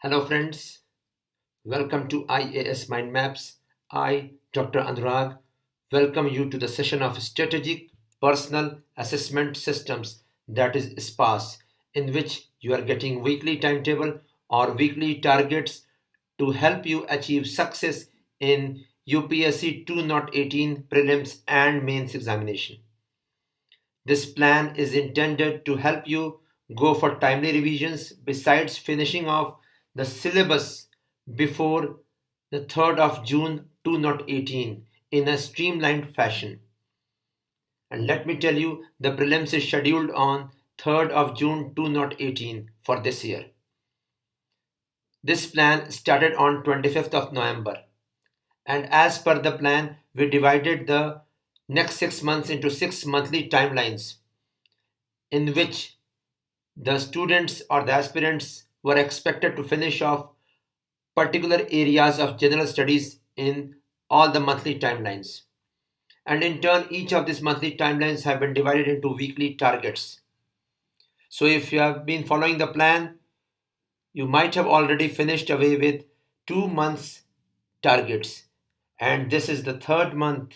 Hello friends, welcome to IAS Mind Maps. I, Dr. Anurag, welcome you to the session of Strategic Personal Assessment Systems, that is SPAS, in which you are getting weekly timetable or weekly targets to help you achieve success in UPSC 2018 prelims and mains examination. This plan is intended to help you go for timely revisions besides finishing off the syllabus before the 3rd of June 2018 in a streamlined fashion. And let me tell you, the prelims is scheduled on 3rd of June 2018 for this year. This plan started on 25th of November. And as per the plan, we divided the next 6 months into 6 monthly timelines in which the students or the aspirants were expected to finish off particular areas of general studies in all the monthly timelines. And in turn, each of these monthly timelines have been divided into weekly targets. So if you have been following the plan, you might have already finished away with 2 months targets. And this is the third month,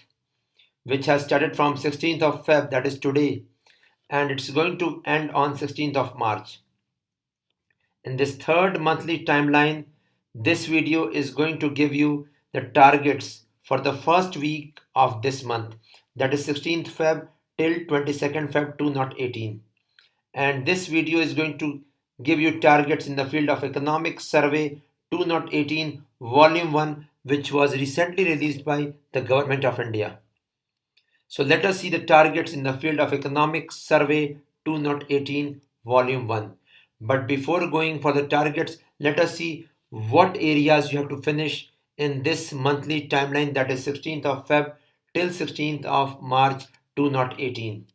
which has started from 16th of Feb, that is today, and it's going to end on 16th of March. In this third monthly timeline, this video is going to give you the targets for the first week of this month, that is 16th Feb till 22nd Feb 2018. And this video is going to give you targets in the field of Economics Survey 2018 Volume 1, which was recently released by the Government of India. So let us see the targets in the field of Economics Survey 2018 Volume 1. But before going for the targets, let us see what areas you have to finish in this monthly timeline, that is 16th of Feb till 16th of March 2018.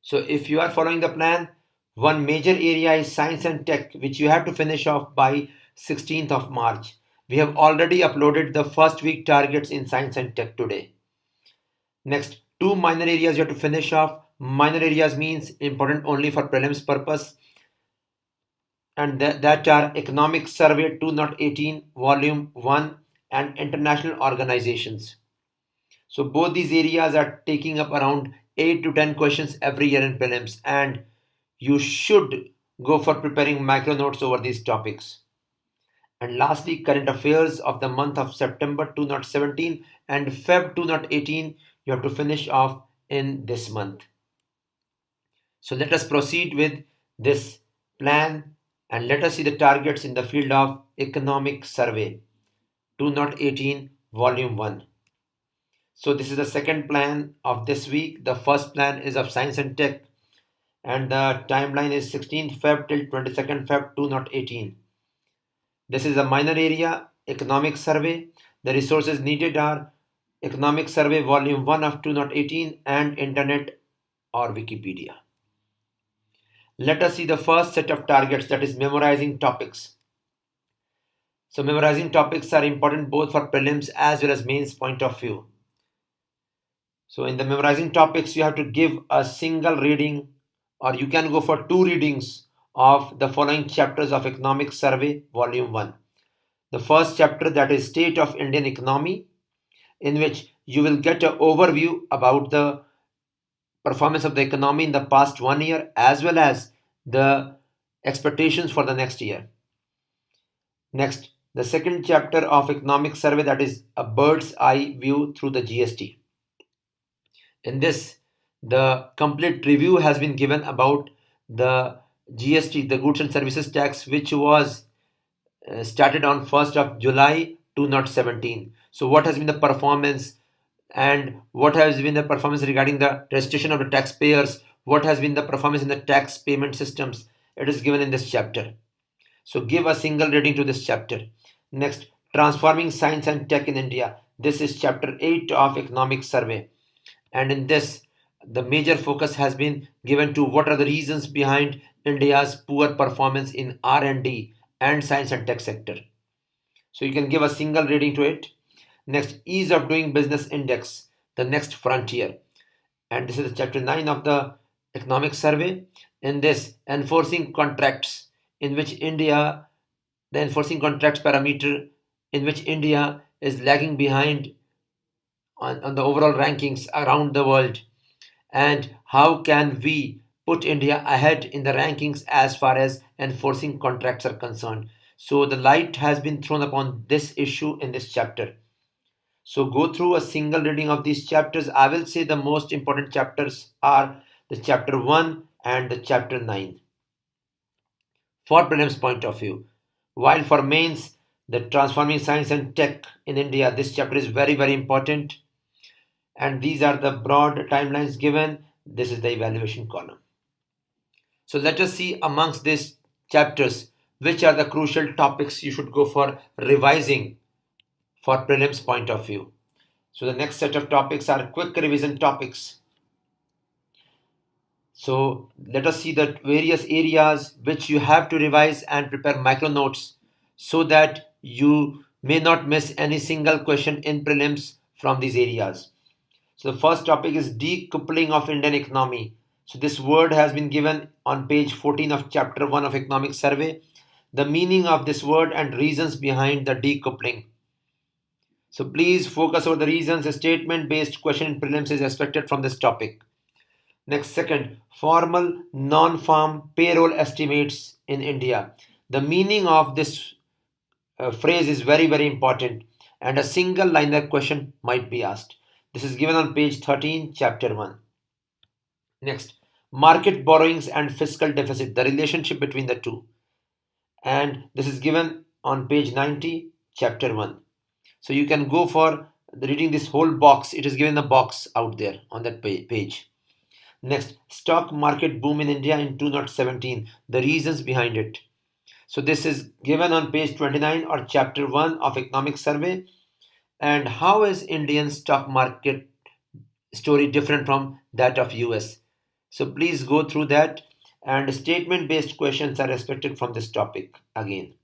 So if you are following the plan, one major area is Science and Tech, which you have to finish off by 16th of March. We have already uploaded the first week targets in Science and Tech today. Next, two minor areas you have to finish off. Minor areas means important only for prelims purpose, and that are Economic Survey 2018 Volume 1 and International Organizations. So both these areas are taking up around 8 to 10 questions every year in prelims, and you should go for preparing micro notes over these topics. And lastly, current affairs of the month of September 2017 and Feb 2018 you have to finish off in this month. So let us proceed with this plan and let us see the targets in the field of Economic Survey 2018 Volume 1. So this is the second plan of this week. The first plan is of Science and Tech, and the timeline is 16th Feb till 22nd Feb 2018. This is a minor area, Economic Survey. The resources needed are Economic Survey Volume 1 of 2018 and Internet or Wikipedia. Let us see the first set of targets, that is memorizing topics. So memorizing topics are important both for prelims as well as mains point of view. So in the memorizing topics, you have to give a single reading, or you can go for 2 readings of the following chapters of Economic Survey Volume 1. The first chapter, that is State of Indian Economy, in which you will get an overview about the performance of the economy in the past 1 year as well as the expectations for the next year. Next, the second chapter of Economic Survey, that is a bird's eye view through the GST. In this, the complete review has been given about the GST, the Goods and Services Tax, which was started on 1st of July 2017. So what has been the performance, and what has been the performance regarding the registration of the taxpayers, what has been the performance in the tax payment systems, it is given in this chapter. So give a single reading to this chapter. Next, Transforming Science and Tech in India. This is chapter 8 of Economic Survey. And in this, the major focus has been given to what are the reasons behind India's poor performance in R&D and science and tech sector. So you can give a single reading to it. Next, Ease of Doing Business Index, the next frontier. And this is chapter 9 of the Economic Survey. In this, Enforcing Contracts, in which India the enforcing contracts parameter, in which India is lagging behind on the overall rankings around the world, and how can we put India ahead in the rankings as far as enforcing contracts are concerned. So the light has been thrown upon this issue in this chapter. So go through a single reading of these chapters. I will say the most important chapters are the chapter 1 and the chapter 9 for prelims point of view. While for mains, the transforming science and tech in India, this chapter is very, very important. And these are the broad timelines given. This is the evaluation column. So let us see amongst these chapters which are the crucial topics you should go for revising for prelims point of view. So the next set of topics are quick revision topics. So let us see the various areas which you have to revise and prepare micro notes so that you may not miss any single question in prelims from these areas. So the first topic is decoupling of Indian economy. So this word has been given on page 14 of chapter 1 of economic survey. The meaning of this word and reasons behind the decoupling. So please focus on the reasons. A statement based question in prelims is expected from this topic. Next, second, formal non-farm payroll estimates in India. The meaning of this phrase is very, very important, and a single liner question might be asked. This is given on page 13, chapter 1. Next, market borrowings and fiscal deficit, the relationship between the two. And this is given on page 90, chapter 1. So you can go for reading this whole box. It is given a box out there on that page. Next, stock market boom in India in 2017, the reasons behind it. So this is given on page 29 or chapter 1 of economic survey. And how is Indian stock market story different from that of US? So please go through that, and statement based questions are expected from this topic again.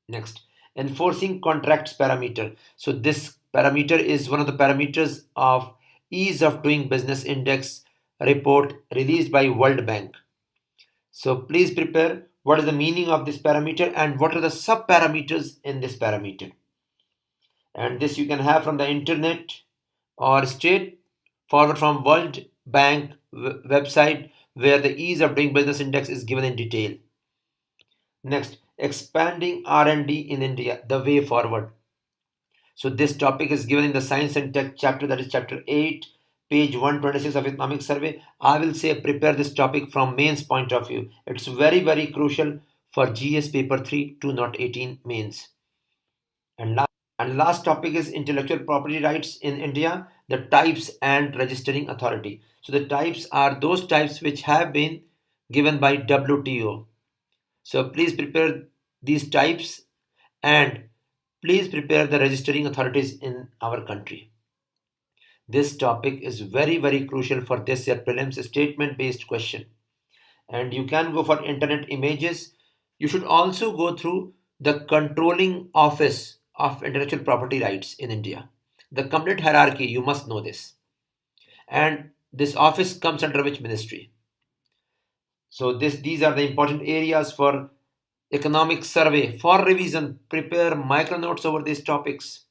Next, enforcing contracts parameter. So this parameter is one of the parameters of ease of doing business index report released by World Bank. So please prepare what is the meaning of this parameter and what are the sub parameters in this parameter. And this you can have from the internet or straight forward from World Bank website, where the ease of doing business index is given in detail. Next, expanding R&D in India, the way forward. So this topic is given in the science and tech chapter, that is chapter 8, page 126 of economic survey. I will say prepare this topic from mains point of view. It's very, very crucial for GS paper 3 2018 mains. And last topic is intellectual property rights in India, the types and registering authority. So the types are those types which have been given by WTO. So please prepare these types and please prepare the registering authorities in our country. This topic is very, very crucial for this year prelims statement based question. And you can go for internet images. You should also go through the controlling office of intellectual property rights in India. The complete hierarchy, you must know this. And this office comes under which ministry? So these are the important areas for economic survey. For revision, prepare micro notes over these topics.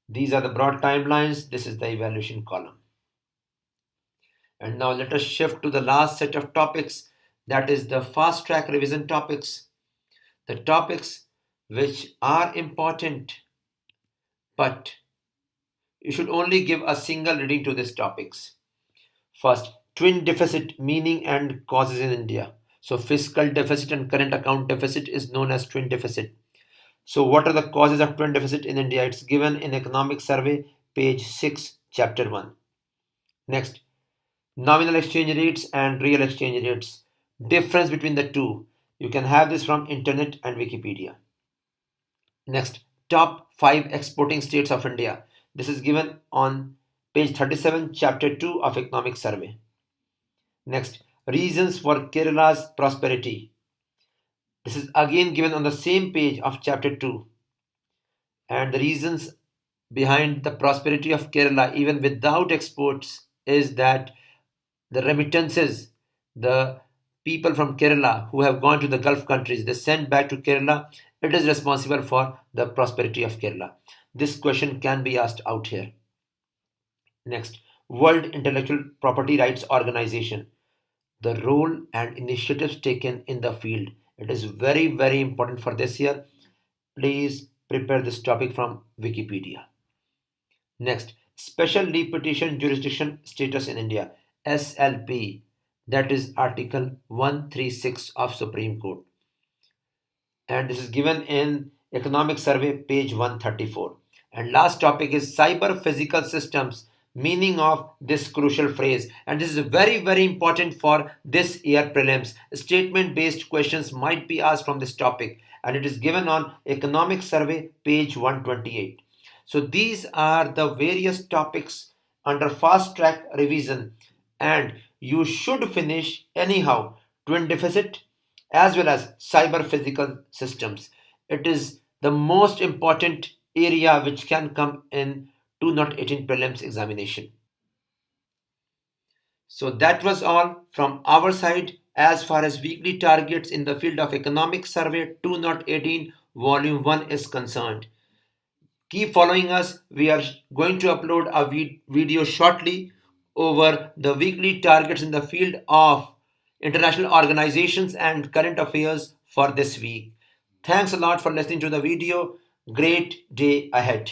These are the broad timelines. This is the evaluation column. And now let us shift to the last set of topics, that is the fast track revision topics. The topics which are important, but you should only give a single reading to these topics. First, twin deficit, meaning and causes in India. So fiscal deficit and current account deficit is known as twin deficit. So what are the causes of twin deficit in India? It's given in economic survey, page 6, chapter 1. Next, nominal exchange rates and real exchange rates. Difference between the two. You can have this from internet and Wikipedia. Next, top 5 exporting states of India. This is given on page 37, chapter 2 of economic survey. Next, reasons for Kerala's prosperity. This is again given on the same page of chapter 2. And the reasons behind the prosperity of Kerala, even without exports, is that the remittances, the people from Kerala who have gone to the Gulf countries, they sent back to Kerala. It is responsible for the prosperity of Kerala. This question can be asked out here. Next, World Intellectual Property Rights Organization. The role and initiatives taken in the field. It is very, very important for this year. Please prepare this topic from Wikipedia. Next, Special Leave Petition Jurisdiction Status in India, SLP, that is Article 136 of Supreme Court. And this is given in Economic Survey, page 134. And last topic is Cyber Physical Systems, meaning of this crucial phrase. And this is very, very important for this year prelims. Statement-based questions might be asked from this topic. And it is given on Economic Survey, page 128. So these are the various topics under fast track revision, and you should finish anyhow twin deficit as well as cyber physical systems. It is the most important area which can come in 2018 prelims examination. So that was all from our side as far as weekly targets in the field of Economic Survey 2018 Volume 1 is concerned. Keep following us. We are going to upload a video shortly over the weekly targets in the field of international organizations and current affairs for this week. Thanks a lot for listening to the video. Great day ahead.